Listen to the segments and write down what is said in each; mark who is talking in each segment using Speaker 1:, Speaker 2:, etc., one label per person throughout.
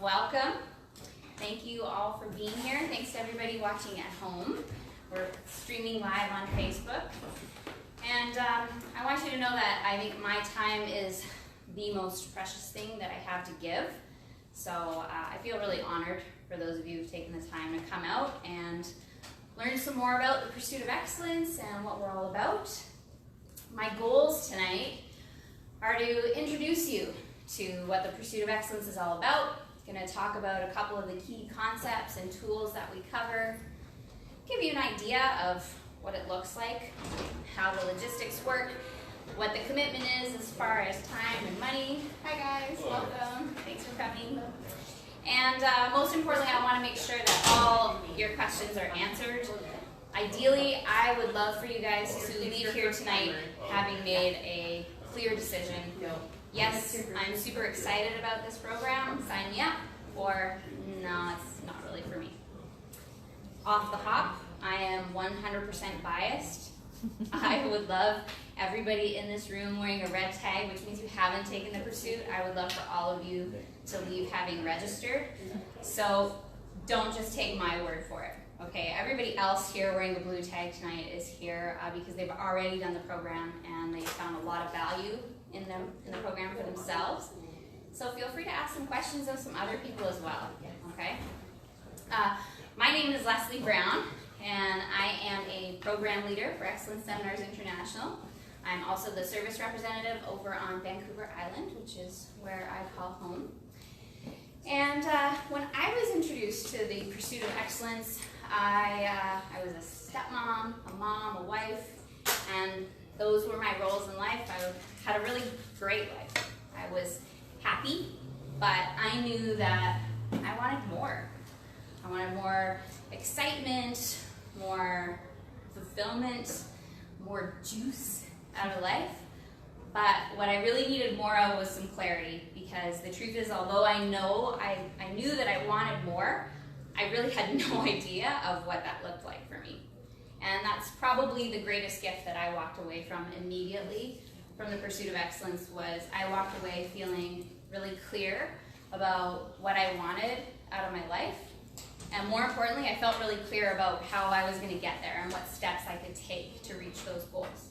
Speaker 1: welcome. Thank you all for being here. Thanks to everybody watching at home. We're streaming live on Facebook. And I want you to know that I think my time is the most precious thing that I have to give. So I feel really honored for those of you who've taken the time to come out and learn some more about the pursuit of excellence and what we're all about. My goals tonight are to introduce you to what the pursuit of excellence is all about. I'm going to talk about a couple of the key concepts and tools that we cover, give you an idea of what it looks like, how the logistics work, what the commitment is as far as time and money. Hi guys, welcome. Thanks for coming. And most importantly, I want to make sure that all your questions are answered. Ideally, I would love for you guys to leave here tonight having made a clear decision. Yes, I'm super excited about this program, sign me up, or no, it's not really for me. Off the hop, I am 100% biased. I would love everybody in this room wearing a red tag, which means you haven't taken the pursuit. I would love for all of you to leave having registered. So don't just take my word for it. Okay, everybody else here wearing the blue tag tonight is here because they've already done the program and they found a lot of value in the program for themselves. So feel free to ask some questions of some other people as well. Okay. My name is Leslie Brown, and I am a program leader for Excellence Seminars International. I'm also the service representative over on Vancouver Island, which is where I call home. And when I was introduced to the pursuit of excellence, I was a stepmom, a mom, a wife, and those were my roles in life. I had a really great life. I was happy, but I knew that I wanted more. I wanted more excitement, more fulfillment, more juice out of life. But what I really needed more of was some clarity, because the truth is, although I knew that I wanted more, I really had no idea of what that looked like for me. And that's probably the greatest gift that I walked away from immediately from the pursuit of excellence. Was I walked away feeling really clear about what I wanted out of my life. And more importantly, I felt really clear about how I was going to get there and what steps I could take to reach those goals.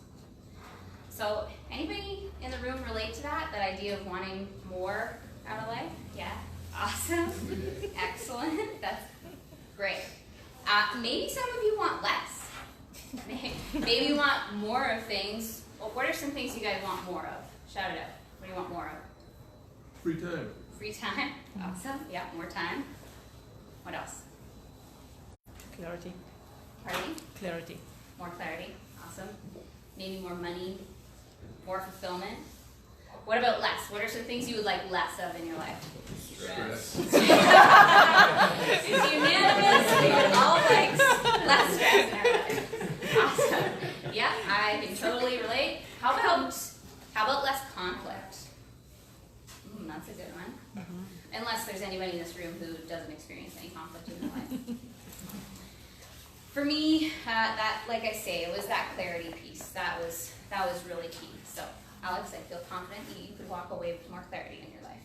Speaker 1: So anybody in the room relate to that idea of wanting more out of life? Yeah, awesome, excellent, that's great. Maybe some of you want less. Maybe you want more of things. Well, what are some things you guys want more of? Shout it out. What do you want more of?
Speaker 2: Free time.
Speaker 1: Free time, awesome, yeah, more time. What else?
Speaker 3: Clarity.
Speaker 1: Pardon?
Speaker 3: Clarity.
Speaker 1: More clarity, awesome. Maybe more money, more fulfillment. What about less? What are some things you would like less of in your life?
Speaker 2: Stress.
Speaker 1: It's unanimous. We would all like less stress in our life. Awesome. Yeah, I can totally relate. How about less conflict? That's a good one. Mm-hmm. Unless there's anybody in this room who doesn't experience any conflict in their life. For me, that, like I say, it was that clarity piece. That was really key. So, Alex, I feel confident that you could walk away with more clarity in your life.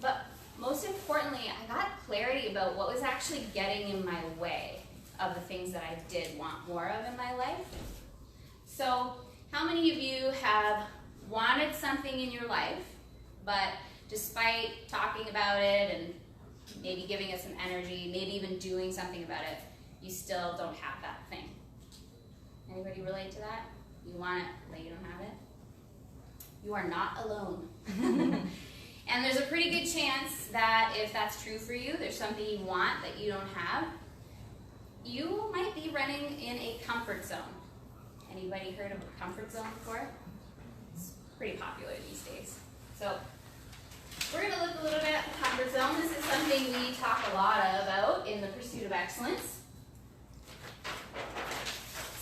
Speaker 1: But most importantly, I got clarity about what was actually getting in my way of the things that I did want more of in my life. So, how many of you have wanted something in your life, but despite talking about it and maybe giving it some energy, maybe even doing something about it, you still don't have that thing? Anybody relate to that? You want it, but you don't have it? You are not alone. And there's a pretty good chance that if that's true for you, there's something you want that you don't have, you might be running in a comfort zone. Anybody heard of a comfort zone before? It's pretty popular these days. So we're going to look a little bit at the comfort zone. This is something we talk a lot about in the pursuit of excellence.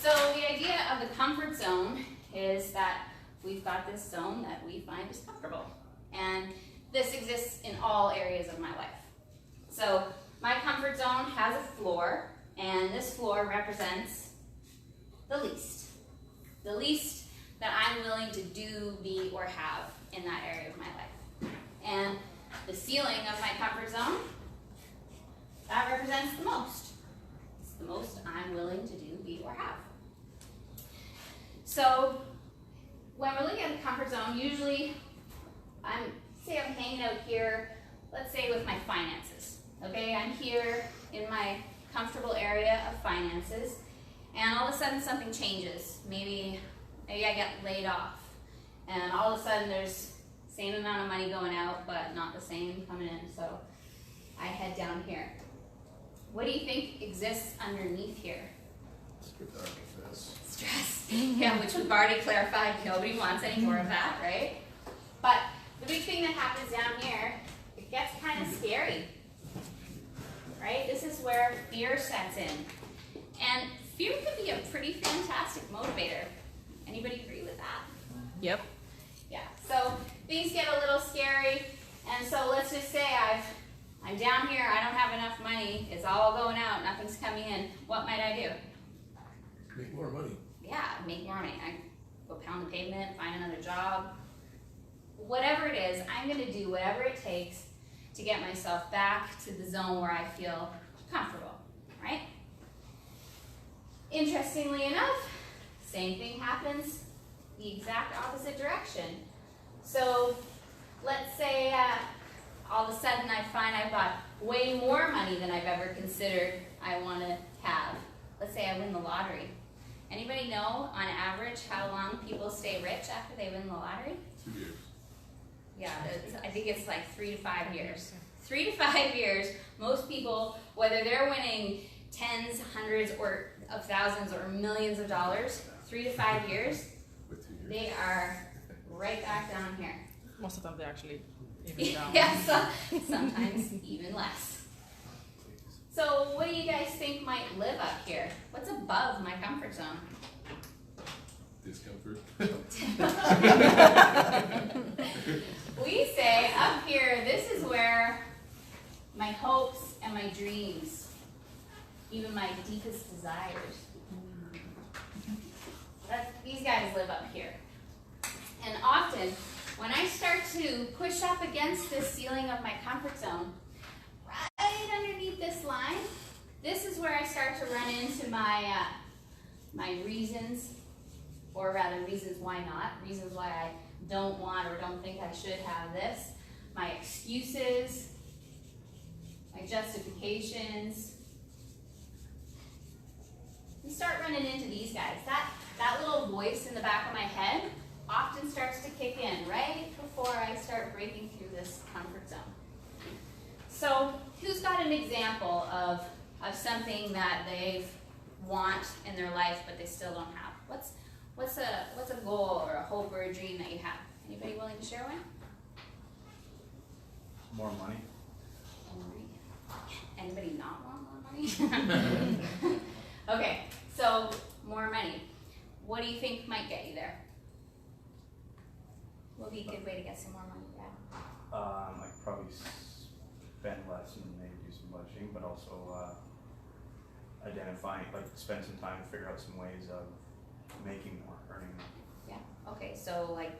Speaker 1: So the idea of the comfort zone is that we've got this zone that we find is comfortable. And this exists in all areas of my life. So my comfort zone has a floor, and this floor represents the least. The least that I'm willing to do, be, or have in that area of my life. And the ceiling of my comfort zone, that represents the most. It's the most I'm willing to do, be, or have. So when we're looking at the comfort zone, usually say I'm hanging out here, let's say with my finances. Okay, I'm here in my comfortable area of finances, and all of a sudden something changes. Maybe I get laid off, and all of a sudden there's the same amount of money going out, but not the same coming in. So I head down here. What do you think exists underneath here? Stress. Yeah, which we've already clarified. Nobody wants any more of that, right? But the big thing that happens down here, it gets kind of scary, right? This is where fear sets in. And fear can be a pretty fantastic motivator. Anybody agree with that?
Speaker 3: Yep.
Speaker 1: Yeah, so things get a little scary, and so let's just say I'm down here, I don't have enough money, it's all going out, nothing's coming in. What might I do?
Speaker 2: Make more money.
Speaker 1: Yeah, make more money. I go pound the pavement, find another job. Whatever it is, I'm gonna do whatever it takes to get myself back to the zone where I feel comfortable, right? Interestingly enough, same thing happens the exact opposite direction. So let's say all of a sudden I find I've got way more money than I've ever considered I want to have. Let's say I win the lottery. Anybody know, on average, how long people stay rich after they win the lottery?
Speaker 2: 2 years.
Speaker 1: Yeah, I think it's like 3 to 5 years. 3 to 5 years, most people, whether they're winning tens, hundreds, or of thousands, or millions of dollars, 3 to 5 years, they are right back down here.
Speaker 3: Most of them they're actually even down.
Speaker 1: Yeah, so sometimes even less. So what do you guys think might live up here? What's above my comfort zone?
Speaker 2: Discomfort.
Speaker 1: We say up here, this is where my hopes and my dreams, even my deepest desires, these guys live up here. And often, when I start to push up against this ceiling of my comfort zone, right underneath this line, this is where I start to run into my reasons, or rather reasons why not, reasons why I don't want or don't think I should have this, my excuses, my justifications. We start running into these guys. That little voice in the back of my head often starts to kick in right before I start breaking through this comfort zone. So who's got an example of something that they want in their life but they still don't have? What's a goal or a hope or a dream that you have? Anybody willing to share one?
Speaker 4: More money.
Speaker 1: Anybody not want more money? Okay, so more money. What do you think might get you there? What would be a good way to get some more money, Brad?
Speaker 4: I could probably spend less and maybe do some budgeting, but also identifying, like spend some time to figure out some ways of making more, earning more.
Speaker 1: Yeah, okay, so like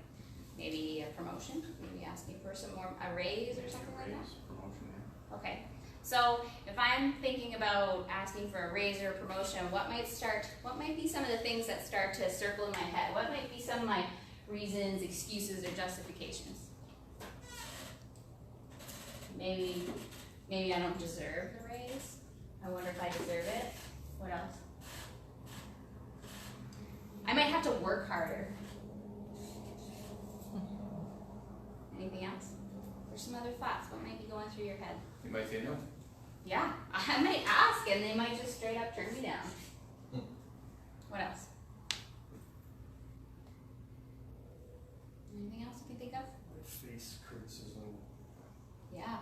Speaker 1: maybe a promotion, maybe asking for some more, a raise or something like that?
Speaker 4: Promotion, yeah.
Speaker 1: Okay, so if I'm thinking about asking for a raise or a promotion, what might be some of the things that start to circle in my head? What might be some of my reasons, excuses, or justifications? Maybe I don't deserve the raise. I wonder if I deserve it. What else? I might have to work harder. Anything else? There's some other thoughts. What might be going through your head?
Speaker 2: You might say no.
Speaker 1: Yeah, I might ask and they might just straight up turn me down. What else? Anything else you can think of?
Speaker 5: Face criticism.
Speaker 1: Yeah.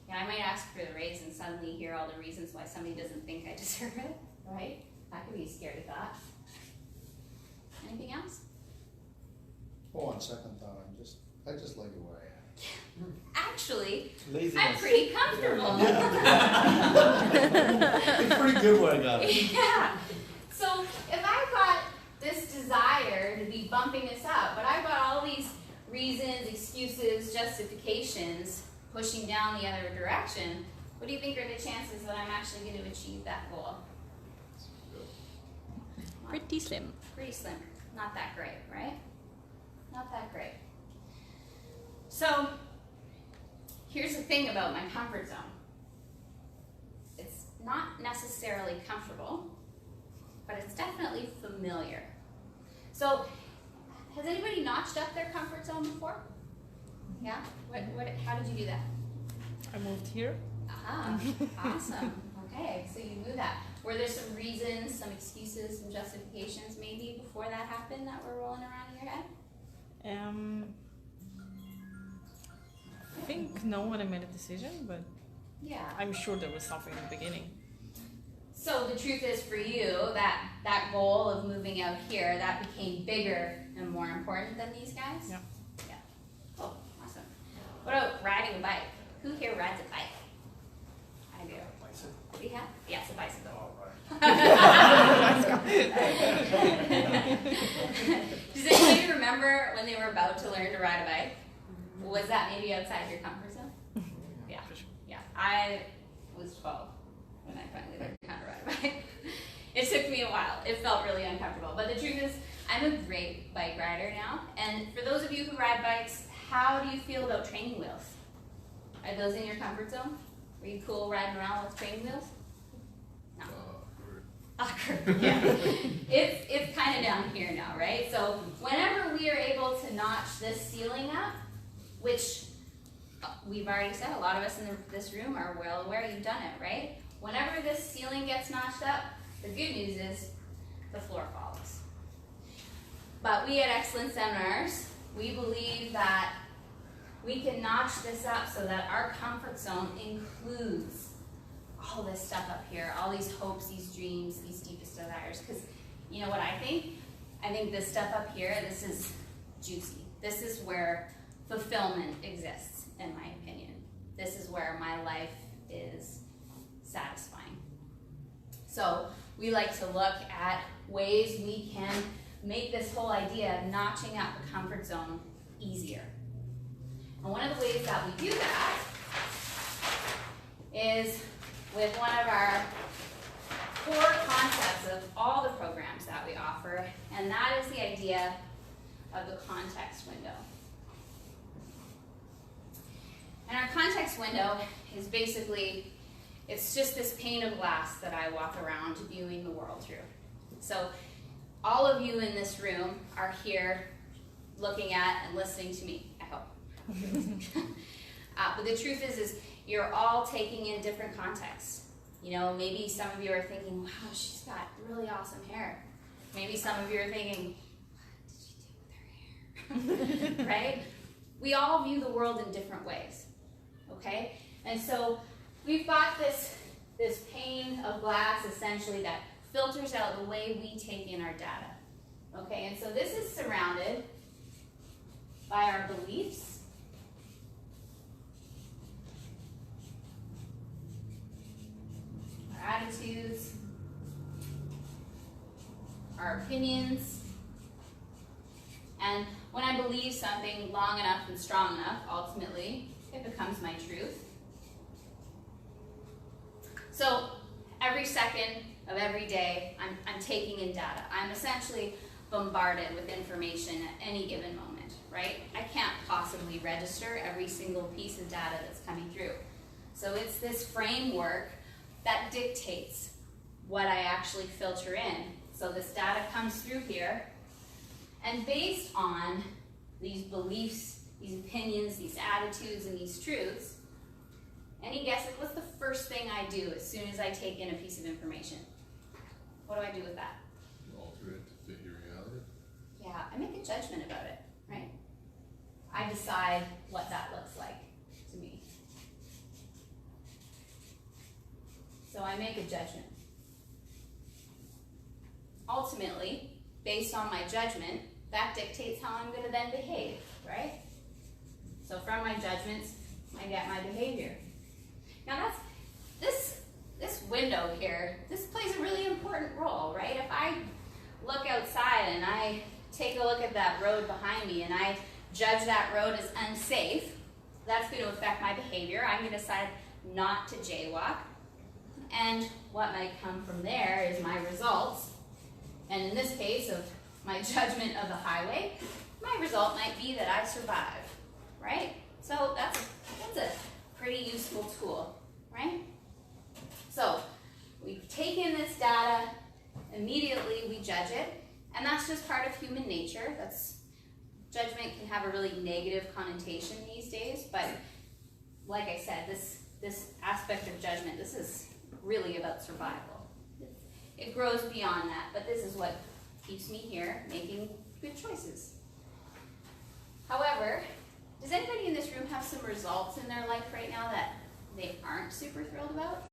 Speaker 1: Yeah, I might ask for the raise and suddenly hear all the reasons why somebody doesn't think I deserve it, right? That could be a scary thought. Anything else?
Speaker 5: Oh, on second thought, I just like it where I am.
Speaker 1: Actually,
Speaker 5: Laziness.
Speaker 1: I'm pretty comfortable.
Speaker 5: It's pretty good where I got it.
Speaker 1: Yeah. So if I've got this desire to be bumping this up, but I've got all these reasons, excuses, justifications pushing down the other direction, what do you think are the chances that I'm actually going to achieve that goal?
Speaker 3: Pretty slim.
Speaker 1: Pretty slim. Not that great, right? Not that great. So, here's the thing about my comfort zone. It's not necessarily comfortable, but it's definitely familiar. So, has anybody notched up their comfort zone before? Yeah? How did you do that?
Speaker 3: I moved here.
Speaker 1: Ah, awesome. Okay, so you knew that. Were there some reasons, some excuses, some justifications maybe before that happened that were rolling around in your head?
Speaker 3: I think no one made a decision, but
Speaker 1: Yeah.
Speaker 3: I'm sure there was something in the beginning.
Speaker 1: So the truth is for you, that goal of moving out here, that became bigger and more important than these guys?
Speaker 3: Yeah.
Speaker 1: Yeah. Oh, awesome. What about riding a bike? Who here rides a bike? I do. We have? Yeah, it's a bicycle. Does anybody remember when they were about to learn to ride a bike? Was that maybe outside your comfort zone? Yeah. Yeah. I was 12 when I finally learned how to ride a bike. It took me a while. It felt really uncomfortable. But the truth is, I'm a great bike rider now. And for those of you who ride bikes, how do you feel about training wheels? Are those in your comfort zone? Are you cool riding around with training wheels? No. Awkward. Yeah. It's kind of down here now, right? So whenever we are able to notch this ceiling up, which we've already said, a lot of us in this room are well aware you've done it, right? Whenever this ceiling gets notched up, the good news is the floor follows. But we at Excellence Seminars, we believe that we can notch this up so that our comfort zone includes all this stuff up here, all these hopes, these dreams, these deepest desires. Because you know what I think? I think this stuff up here, this is juicy. This is where fulfillment exists, in my opinion. This is where my life is satisfying. So we like to look at ways we can make this whole idea of notching up the comfort zone easier. And one of the ways that we do that is with one of our core concepts of all the programs that we offer, and that is the idea of the context window. And our context window is basically, it's just this pane of glass that I walk around viewing the world through. So all of you in this room are here looking at and listening to me, I hope. But the truth is you're all taking in different contexts. You know, maybe some of you are thinking, wow, she's got really awesome hair. Maybe some of you are thinking, what did she do with her hair? Right? We all view the world in different ways, okay? And so we've got this pane of glass, essentially, that filters out the way we take in our data, okay? And so this is surrounded by our beliefs, our attitudes, our opinions, and when I believe something long enough and strong enough, ultimately, it becomes my truth. So every second of every day, I'm taking in data. I'm essentially bombarded with information at any given moment, right? I can't possibly register every single piece of data that's coming through. So it's this framework that dictates what I actually filter in. So this data comes through here, and based on these beliefs, these opinions, these attitudes, and these truths, any guesses, what's the first thing I do as soon as I take in a piece of information? What do I do with that?
Speaker 2: Alter it to fit your reality.
Speaker 1: Yeah, I make a judgment about it, right? I decide what that looks like to me. So I make a judgment. Ultimately, based on my judgment, that dictates how I'm going to then behave, right? So from my judgments, I get my behavior. Now this window here, this plays a really important role, right? If I look outside and I take a look at that road behind me and I judge that road as unsafe, that's going to affect my behavior. I'm going to decide not to jaywalk. And what might come from there is my results. And in this case of my judgment of the highway, my result might be that I survive, right? So that's a pretty useful tool, right? So we've taken this data, immediately we judge it, and that's just part of human nature. Judgment can have a really negative connotation these days, but like I said, this aspect of judgment, this is really about survival. It grows beyond that, but this is what keeps me here making good choices. However, does anybody in this room have some results in their life right now that they aren't super thrilled about?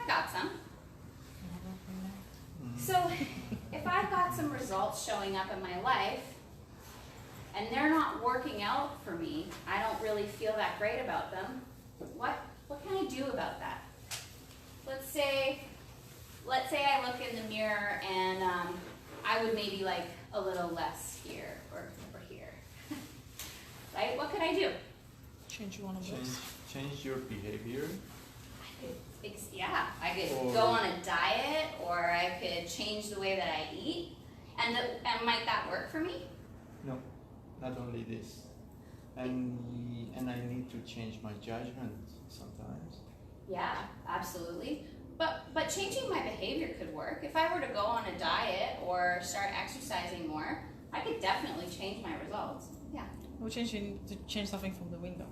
Speaker 1: I got some. So if I've got some results showing up in my life and they're not working out for me, I don't really feel that great about them, what can I do about that? Let's say I look in the mirror and I would maybe like a little less here or here. Right? What could I do?
Speaker 3: Change one of those.
Speaker 4: Change your behavior.
Speaker 1: I could go on a diet, or I could change the way that I eat, and might that work for me?
Speaker 6: No, not only this, and I need to change my judgment sometimes.
Speaker 1: Yeah, absolutely. But changing my behavior could work. If I were to go on a diet or start exercising more, I could definitely change my results. Yeah.
Speaker 3: We're changing to change something from the window.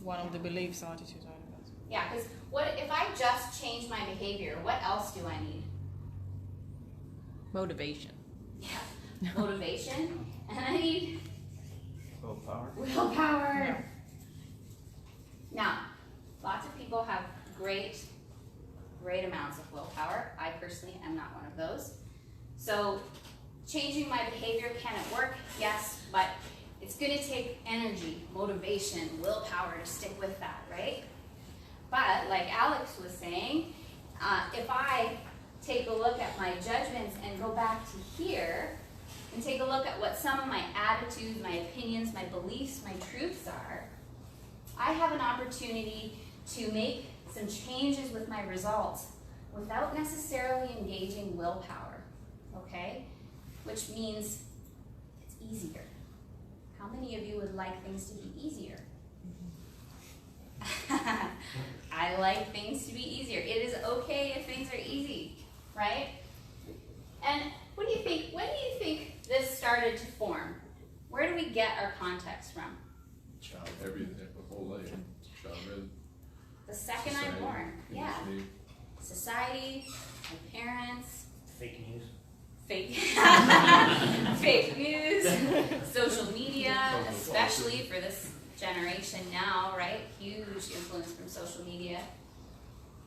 Speaker 3: One of the beliefs, attitudes, I don't know.
Speaker 1: Yeah, because what if I just change my behavior? What else do I need?
Speaker 3: Motivation.
Speaker 1: Yeah, motivation, and I need
Speaker 4: Willpower.
Speaker 1: willpower.
Speaker 3: Yeah.
Speaker 1: Now, lots of people have great amounts of willpower. I personally am not one of those. So changing my behavior, can it work? Yes, but it's going to take energy, motivation, willpower to stick with that, right? But like Alex was saying, if I take a look at my judgments and go back to here and take a look at what some of my attitudes, my opinions, my beliefs, my truths are, I have an opportunity to make some changes with my results without necessarily engaging willpower, okay? Which means it's easier. How many of you would like things to be easier? I like things to be easier. It is okay if things are easy, right? And what do you think? When do you think this started to form? Where do we get our context from?
Speaker 2: Everything, the whole life. Childhood.
Speaker 1: The second I'm
Speaker 2: society,
Speaker 1: born. Yeah.
Speaker 2: industry.
Speaker 1: Society, my parents,
Speaker 7: Fake news.
Speaker 1: fake fake news, social media, especially for this generation now, right? Huge influence from social media.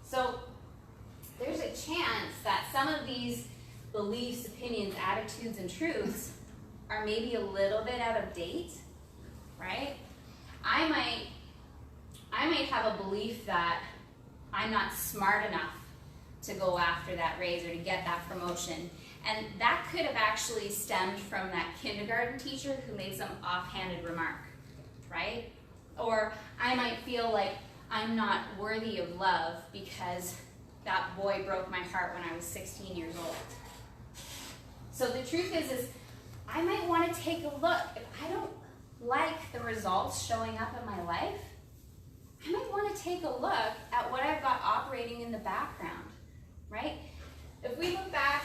Speaker 1: So there's a chance that some of these beliefs, opinions, attitudes, and truths are maybe a little bit out of date, right? I might have a belief that I'm not smart enough to go after that raise or to get that promotion. And that could have actually stemmed from that kindergarten teacher who made some offhanded remark, right? Or I might feel like I'm not worthy of love because that boy broke my heart when I was 16 years old. So the truth is I might want to take a look. If I don't like the results showing up in my life, I might want to take a look at what I've got operating in the background, right? If we look back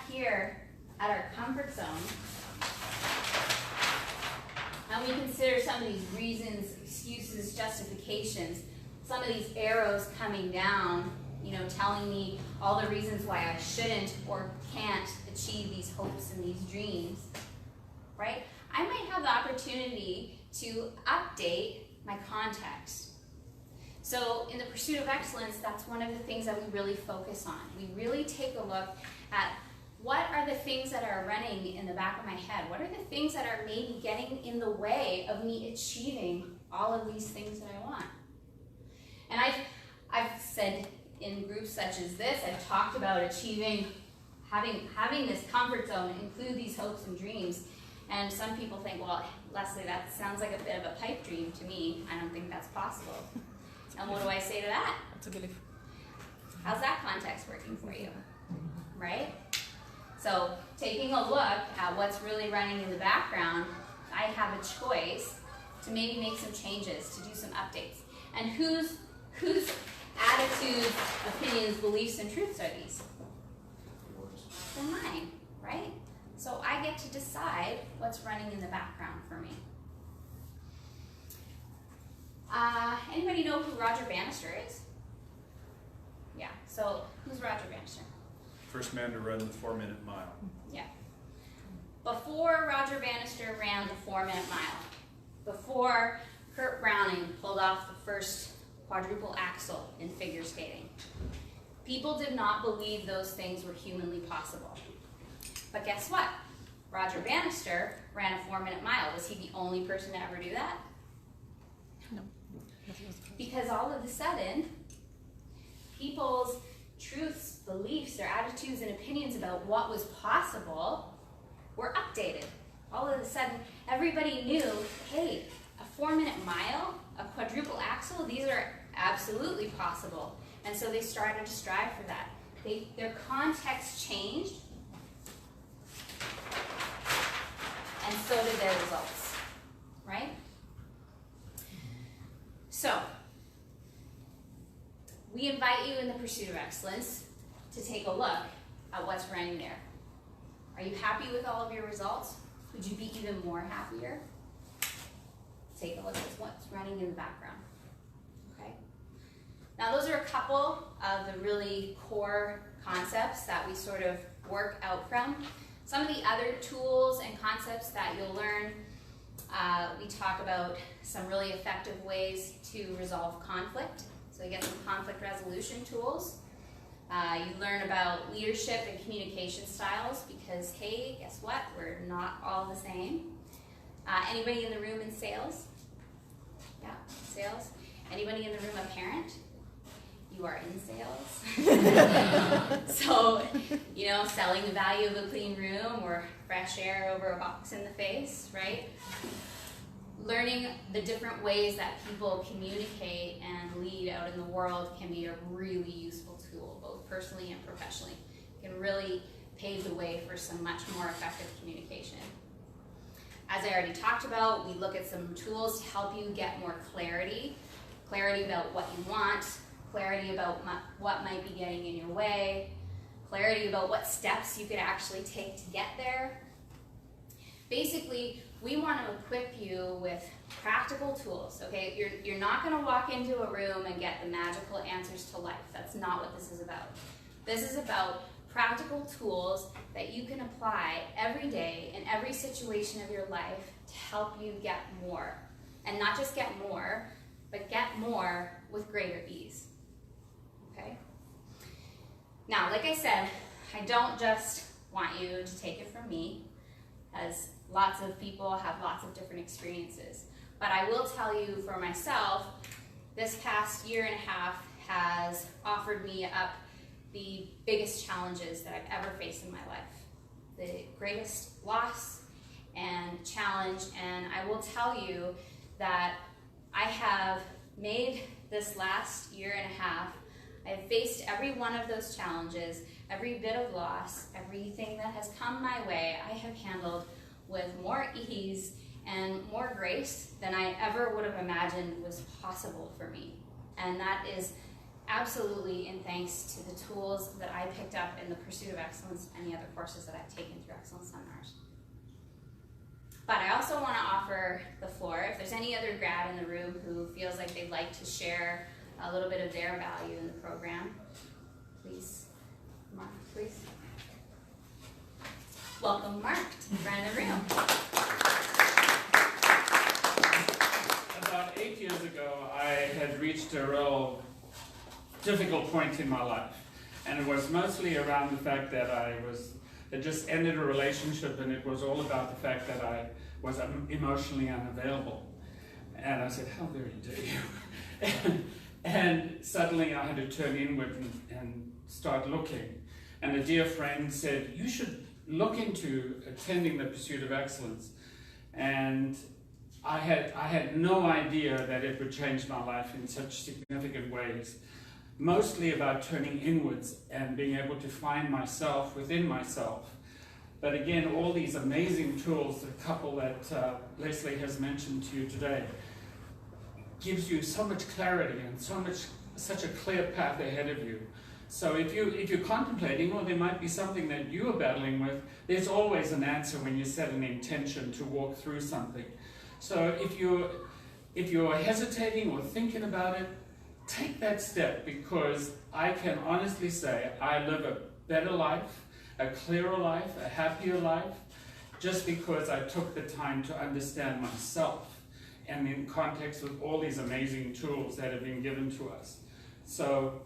Speaker 1: here at our comfort zone, and we consider some of these reasons, excuses, justifications, some of these arrows coming down, telling me all the reasons why I shouldn't or can't achieve these hopes and these dreams, right? I might have the opportunity to update my context. So in the pursuit of excellence, that's one of the things that we really focus on. We really take a look at what are the things that are running in the back of my head? What are the things that are maybe getting in the way of me achieving all of these things that I want? And I've said in groups such as this, I've talked about achieving having this comfort zone include these hopes and dreams. And some people think, well, Leslie, that sounds like a bit of a pipe dream to me. I don't think that's possible. And what do I say to that?
Speaker 3: That's a belief.
Speaker 1: How's that context working for you? Right? So taking a look at what's really running in the background, I have a choice to maybe make some changes, to do some updates. And whose attitudes, opinions, beliefs, and truths are these? They're mine, right? So I get to decide what's running in the background for me. Anybody know who Roger Bannister is? Yeah, so who's Roger Bannister?
Speaker 7: First man to run the 4-minute mile.
Speaker 1: Yeah. Before Roger Bannister ran the 4-minute mile, before Kurt Browning pulled off the first quadruple axel in figure skating, people did not believe those things were humanly possible. But guess what? Roger Bannister ran a 4-minute mile. Was he the only person to ever do that?
Speaker 3: No.
Speaker 1: Because all of a sudden, people's truths, beliefs, their attitudes and opinions about what was possible were updated. All of a sudden, everybody knew, hey, a 4-minute mile, a quadruple axel, these are absolutely possible. And so they started to strive for that. Their context changed, and so did their results, right? So, we invite you in the pursuit of excellence to take a look at what's running there. Are you happy with all of your results? Would you be even more happier? Take a look at what's running in the background, okay? Now those are a couple of the really core concepts that we sort of work out from. Some of the other tools and concepts that you'll learn, we talk about some really effective ways to resolve conflict. So you get some conflict resolution tools. You learn about leadership and communication styles because, hey, guess what? We're not all the same. Anybody in the room in sales? Yeah, sales. Anybody in the room a parent? You are in sales. So, you know, selling the value of a clean room or fresh air over a box in the face, right? Learning the different ways that people communicate and lead out in the world can be a really useful tool, both personally and professionally. It can really pave the way for some much more effective communication. As I already talked about, we look at some tools to help you get more clarity. Clarity about what you want, clarity about what might be getting in your way, clarity about what steps you could actually take to get there. Basically, we want to equip you with practical tools, okay? You're not going to walk into a room and get the magical answers to life. That's not what this is about. This is about practical tools that you can apply every day in every situation of your life to help you get more. And not just get more, but get more with greater ease, okay? Now, like I said, I don't just want you to take it from me, as lots of people have lots of different experiences. But I will tell you for myself, this past year and a half has offered me up the biggest challenges that I've ever faced in my life. The greatest loss and challenge, and I will tell you that I have made this last year and a half, I've faced every one of those challenges, every bit of loss, everything that has come my way, I have handled with more ease and more grace than I ever would have imagined was possible for me. And that is absolutely in thanks to the tools that I picked up in the Pursuit of Excellence and the other courses that I've taken through Excellence Seminars. But I also want to offer the floor, if there's any other grad in the room who feels like they'd like to share a little bit of their value in the program, please, Mark, please. Welcome Mark to the front of the room.
Speaker 8: About 8 years ago, I had reached a real difficult point in my life. And it was mostly around the fact that I had just ended a relationship, and it was all about the fact that I was emotionally unavailable. And I said, how very dare you? And suddenly I had to turn inward and start looking. and a dear friend said, you should look into attending the Pursuit of Excellence. And I had no idea that it would change my life in such significant ways. Mostly about turning inwards and being able to find myself within myself. But again, all these amazing tools, the couple that Leslie has mentioned to you today, gives you so much clarity and such a clear path ahead of you. So if you're contemplating, or there might be something that you are battling with, there's always an answer when you set an intention to walk through something. So if you're hesitating or thinking about it, take that step, because I can honestly say I live a better life, a clearer life, a happier life, just because I took the time to understand myself and in context with all these amazing tools that have been given to us. So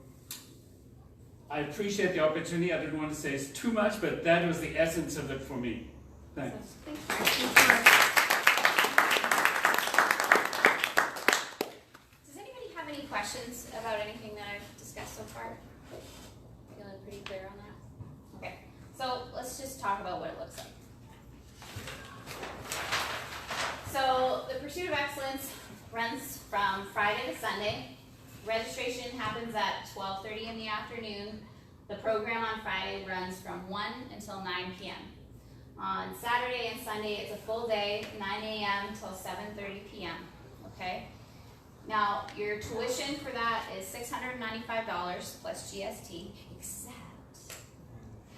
Speaker 8: I appreciate the opportunity. I didn't want to say too much, but that was the essence of it for me. Thanks.
Speaker 1: Does anybody have any questions about anything that I've discussed so far? Feeling pretty clear on that? Okay, so let's just talk about what it looks like. So the Pursuit of Excellence runs from Friday to Sunday. Registration happens at 12:30 in the afternoon. The program on Friday runs from 1 until 9 p.m. On Saturday and Sunday, it's a full day, 9 a.m. till 7:30 p.m. Okay? Now, your tuition for that is $695 plus GST, except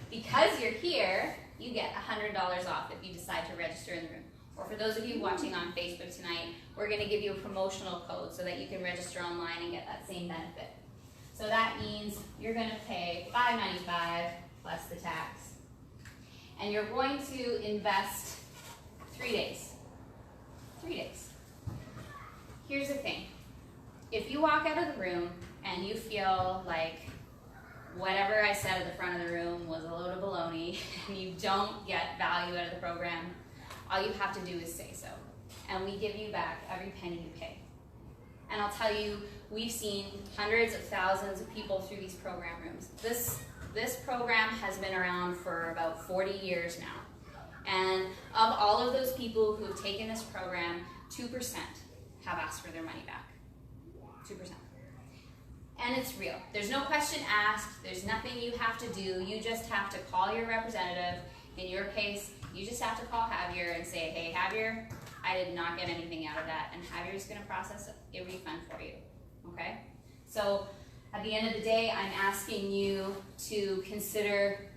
Speaker 1: because you're here, you get $100 off if you decide to register in the room. Or for those of you watching on Facebook tonight, we're going to give you a promotional code so that you can register online and get that same benefit. So that means you're going to pay $595 plus the tax. And you're going to invest 3 days. 3 days. Here's the thing. If you walk out of the room and you feel like whatever I said at the front of the room was a load of baloney and you don't get value out of the program, all you have to do is say so. And we give you back every penny you pay. And I'll tell you, we've seen hundreds of thousands of people through these program rooms. This program has been around for about 40 years now. And of all of those people who have taken this program, 2% have asked for their money back. 2%. And it's real. There's no question asked. There's nothing you have to do. You just have to call your representative. In your case, you just have to call Javier and say, hey, Javier, I did not get anything out of that. And Javier is going to process a refund for you. Okay? So at the end of the day, I'm asking you to consider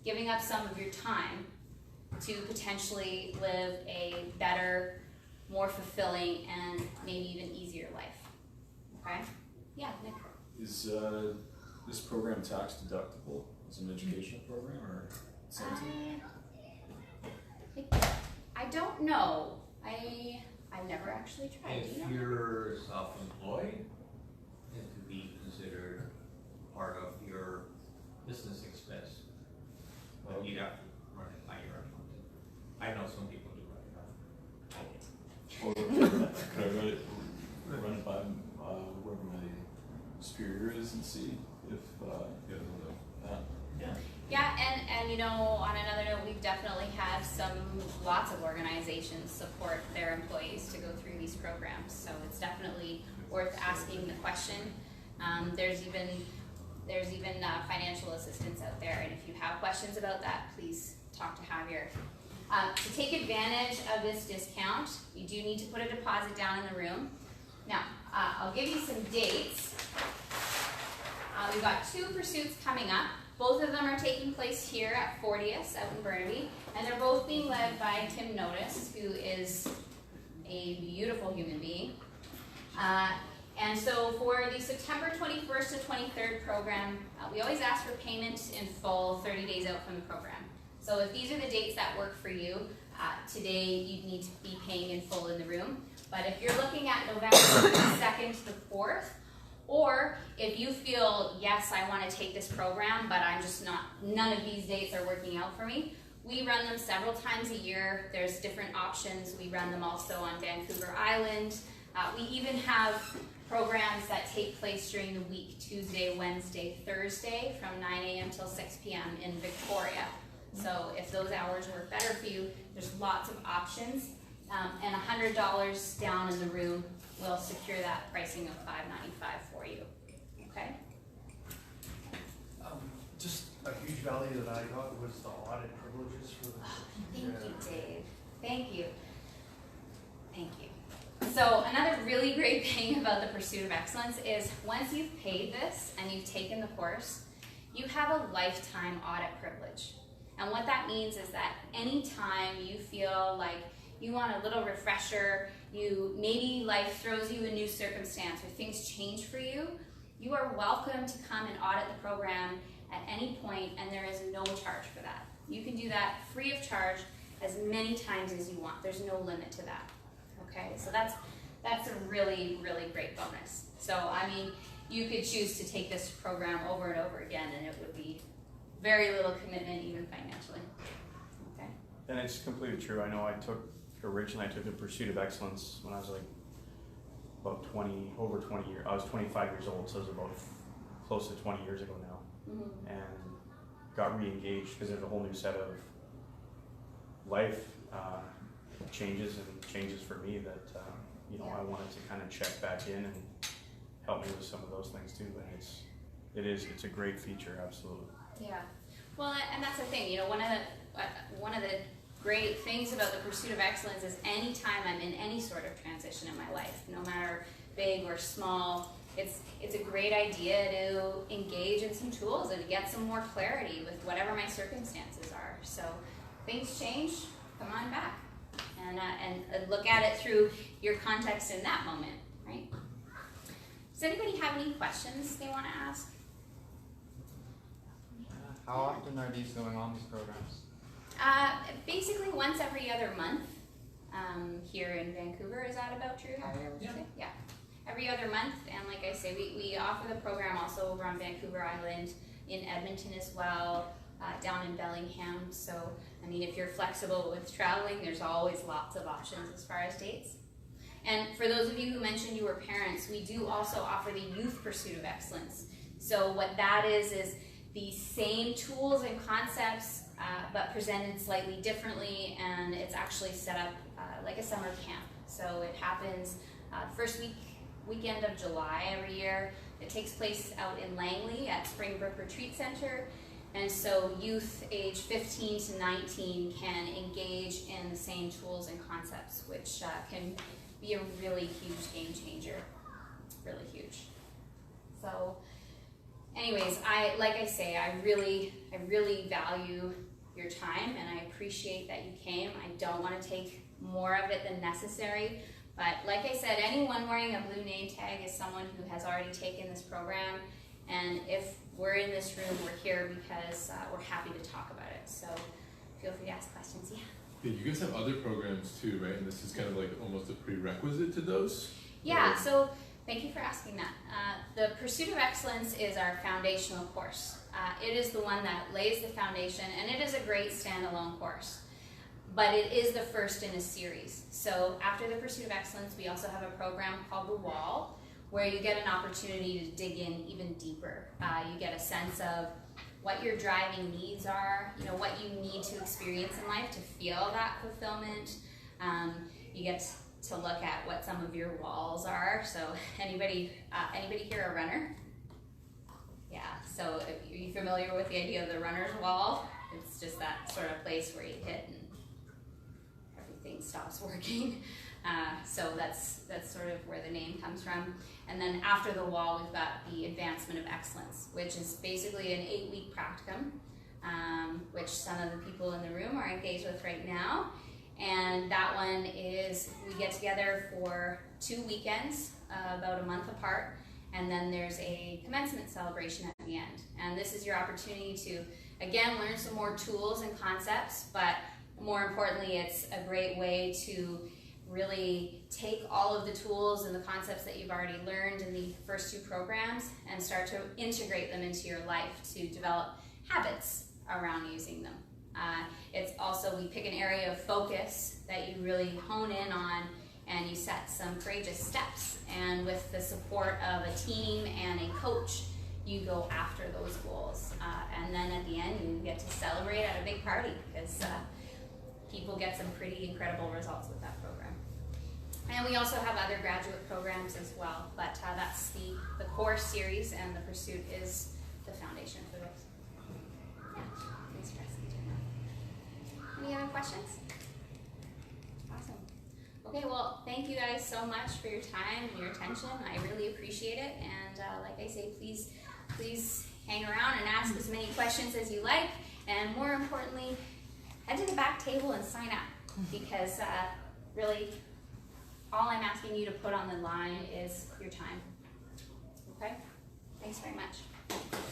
Speaker 1: giving up some of your time to potentially live a better, more fulfilling, and maybe even easier life. Okay? Yeah, Nick.
Speaker 2: Is this program tax deductible as an educational program or something?
Speaker 1: I don't know. I've never actually tried.
Speaker 9: If
Speaker 1: Do you know?
Speaker 9: you're self-employed, it could be considered part of your business expense. But you'd have to run it by your accountant. I know some people do run it by.
Speaker 2: Or could I run it by whoever my superior is and see if
Speaker 9: Yeah.
Speaker 1: Yeah, and you know, on another note, we've definitely had lots of organizations support their employees to go through these programs. So it's definitely worth asking the question. There's even financial assistance out there, and if you have questions about that, please talk to Javier. To take advantage of this discount, you do need to put a deposit down in the room. Now, I'll give you some dates. We've got 2 pursuits coming up. Both of them are taking place here at 40th out in Burnaby, and they're both being led by Tim Notice, who is a beautiful human being. And so for the September 21st to 23rd program, we always ask for payment in full 30 days out from the program. So if these are the dates that work for you, today you need to be paying in full in the room. But if you're looking at November 2nd to the 4th, or if you feel, yes, I want to take this program, but I'm just none of these dates are working out for me, we run them several times a year. There's different options. We run them also on Vancouver Island. We even have programs that take place during the week, Tuesday, Wednesday, Thursday, from 9 a.m. till 6 p.m. in Victoria. So if those hours work better for you, there's lots of options. And $100 down in the room will secure that pricing of $595 for you. Okay?
Speaker 10: Just a huge value that I got was the audit privileges for the.
Speaker 1: Thank you, Dave. Thank you. Thank you. So another really great thing about the Pursuit of Excellence is once you've paid this and you've taken the course, you have a lifetime audit privilege. And what that means is that anytime you feel like you want a little refresher, maybe life throws you a new circumstance or things change for you, you are welcome to come and audit the program at any point, and there is no charge for that. You can do that free of charge as many times as you want. There's no limit to that. Okay, so that's a really, really great bonus. So I mean, you could choose to take this program over and over again, and it would be very little commitment, even financially. Okay.
Speaker 4: And it's completely true. I know originally I took the Pursuit of Excellence when I was like about over 20 years. I was 25 years old, so it was about close to 20 years ago now. Mm-hmm. And got re-engaged because there's a whole new set of life changes for me that I wanted to kind of check back in and help me with some of those things too. And it's a great feature, absolutely. Yeah.
Speaker 1: Well, and that's the thing. One of the great things about the Pursuit of Excellence is anytime I'm in any sort of transition in my life, no matter big or small, it's a great idea to engage in some tools and get some more clarity with whatever my circumstances are. So things change, come on back and look at it through your context in that moment, right? Does anybody have any questions they want to ask?
Speaker 6: How often are these going on, these programs?
Speaker 1: Basically once every other month here in Vancouver. Is that about true, Javier? Would you say? Yeah. Every other month, and like I say, we offer the program also over on Vancouver Island, in Edmonton as well, down in Bellingham. So, I mean, if you're flexible with traveling, there's always lots of options as far as dates. And for those of you who mentioned you were parents, we do also offer the Youth Pursuit of Excellence. So what that is the same tools and concepts, but presented slightly differently, and it's actually set up like a summer camp. So it happens first weekend of July every year. It takes place out in Langley at Springbrook Retreat Center. And so youth age 15 to 19 can engage in the same tools and concepts, which can be a really huge game changer, really huge. So anyways, I really value your time, and I appreciate that you came. I don't want to take more of it than necessary. But like I said, anyone wearing a blue name tag is someone who has already taken this program. And if we're in this room, we're here because we're happy to talk about it. So feel free to ask questions. Yeah,
Speaker 11: you guys have other programs too, right? And this is kind of like almost a prerequisite to those?
Speaker 1: Yeah, so thank you for asking that. The Pursuit of Excellence is our foundational course. It is the one that lays the foundation, and it is a great standalone course. But it is the first in a series. So after the Pursuit of Excellence, we also have a program called The Wall, where you get an opportunity to dig in even deeper. You get a sense of what your driving needs are, what you need to experience in life to feel that fulfillment. You get to look at what some of your walls are. So anybody here a runner? Yeah, so are you familiar with the idea of the runner's wall? It's just that sort of place where you hit and everything stops working. So that's sort of where the name comes from. And then after the wall, we've got the Advancement of Excellence, which is basically an 8-week practicum, which some of the people in the room are engaged with right now. And that one is, we get together for 2 weekends, about a month apart, and then there's a commencement celebration at the end. And this is your opportunity to, again, learn some more tools and concepts, but more importantly, it's a great way to really take all of the tools and the concepts that you've already learned in the first 2 programs and start to integrate them into your life to develop habits around using them. It's also, we pick an area of focus that you really hone in on and you set some courageous steps. And with the support of a team and a coach, you go after those goals. And then at the end, you get to celebrate at a big party, because people get some pretty incredible results with that program. And we also have other graduate programs as well, but that's the core series, and the Pursuit is the foundation for those. Yeah, thanks for asking. Any other questions? Awesome. Okay, well, thank you guys so much for your time and your attention. I really appreciate it. And like I say, please hang around and ask as many questions as you like. And more importantly, head to the back table and sign up, because really all I'm asking you to put on the line is your time. Okay? Thanks very much.